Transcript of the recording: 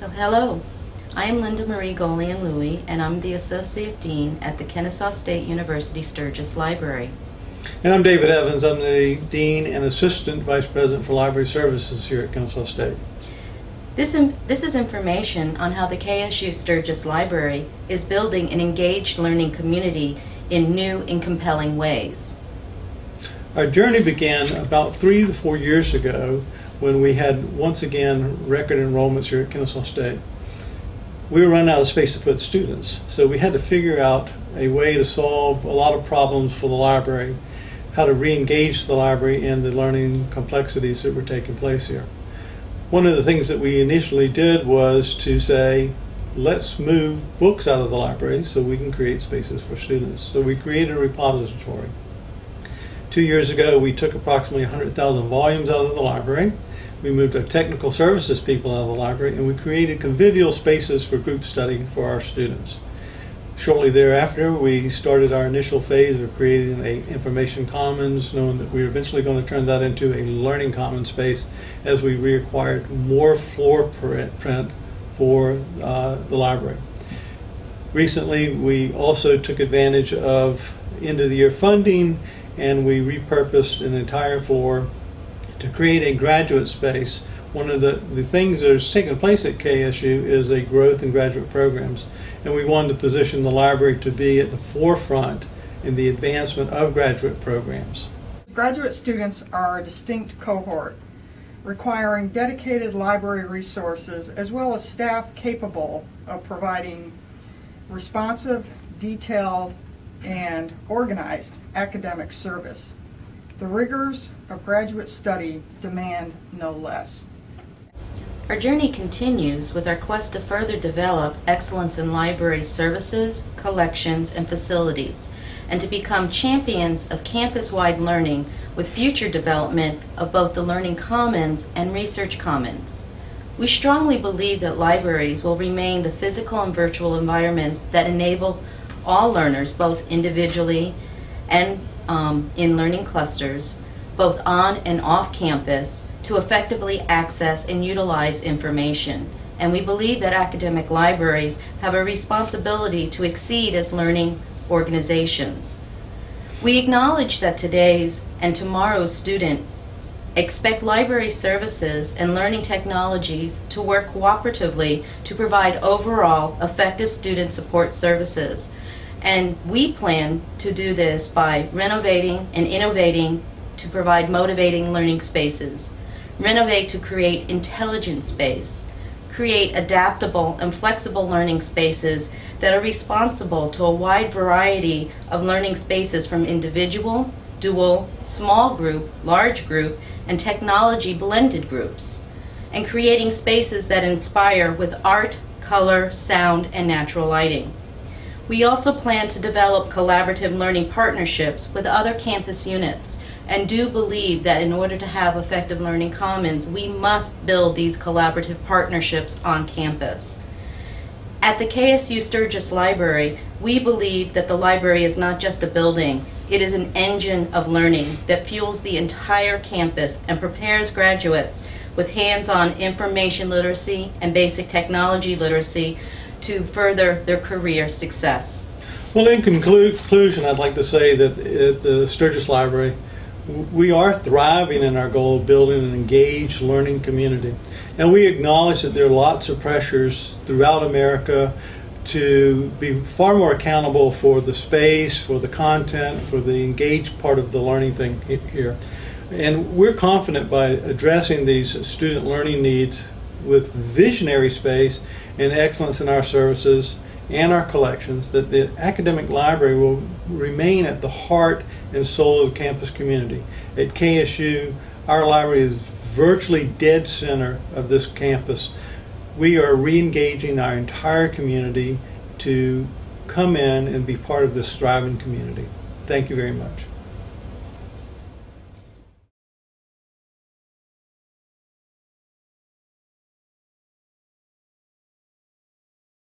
So hello, I am Marie Golian-Lui, and I'm the Associate Dean at the Kennesaw State University Sturgis Library. And I'm David Evans. I'm the Dean and Assistant Vice President for Library Services here at Kennesaw State. This is information on how the KSU Sturgis Library is building an engaged learning community in new and compelling ways. Our journey began about 3 to 4 years ago when we had once again record enrollments here at Kennesaw State. We were running out of space to put students, so we had to figure out a way to solve a lot of problems for the library, how to re-engage the library in the learning complexities that were taking place here. One of the things that we initially did was to say, let's move books out of the library so we can create spaces for students. So we created a repository. 2 years ago, we took approximately 100,000 volumes out of the library. We moved our technical services people out of the library, and we created convivial spaces for group study for our students. Shortly thereafter, we started our initial phase of creating an information commons, knowing that we were eventually going to turn that into a learning commons space as we reacquired more floor print for the library. Recently, we also took advantage of end-of-the-year funding, and we repurposed an entire floor to create a graduate space. One of the things that is taking place at KSU is a growth in graduate programs, and we wanted to position the library to be at the forefront in the advancement of graduate programs. Graduate students are a distinct cohort, requiring dedicated library resources as well as staff capable of providing responsive, detailed, and organized academic service. The rigors of graduate study demand no less. Our journey continues with our quest to further develop excellence in library services, collections, and facilities, and to become champions of campus-wide learning with future development of both the Learning Commons and Research Commons. We strongly believe that libraries will remain the physical and virtual environments that enable all learners, both individually and in learning clusters, both on and off campus, to effectively access and utilize information. And we believe that academic libraries have a responsibility to exceed as learning organizations. We acknowledge that today's and tomorrow's students expect library services and learning technologies to work cooperatively to provide overall effective student support services. And we plan to do this by renovating and innovating to provide motivating learning spaces, renovate to create intelligent space, create adaptable and flexible learning spaces that are responsible to a wide variety of learning spaces from individual, dual, small group, large group, and technology blended groups, and creating spaces that inspire with art, color, sound, and natural lighting. We also plan to develop collaborative learning partnerships with other campus units, and do believe that in order to have effective learning commons, we must build these collaborative partnerships on campus. At the KSU Sturgis Library, we believe that the library is not just a building, it is an engine of learning that fuels the entire campus and prepares graduates with hands-on information literacy and basic technology literacy to further their career success. Well, in conclusion, I'd like to say that at the Sturgis Library, we are thriving in our goal of building an engaged learning community. And we acknowledge that there are lots of pressures throughout America to be far more accountable for the space, for the content, for the engaged part of the learning thing here. And we're confident by addressing these student learning needs with visionary space and excellence in our services and our collections, that the academic library will remain at the heart and soul of the campus community. At KSU, our library is virtually dead center of this campus. We are re-engaging our entire community to come in and be part of this thriving community. Thank you very much.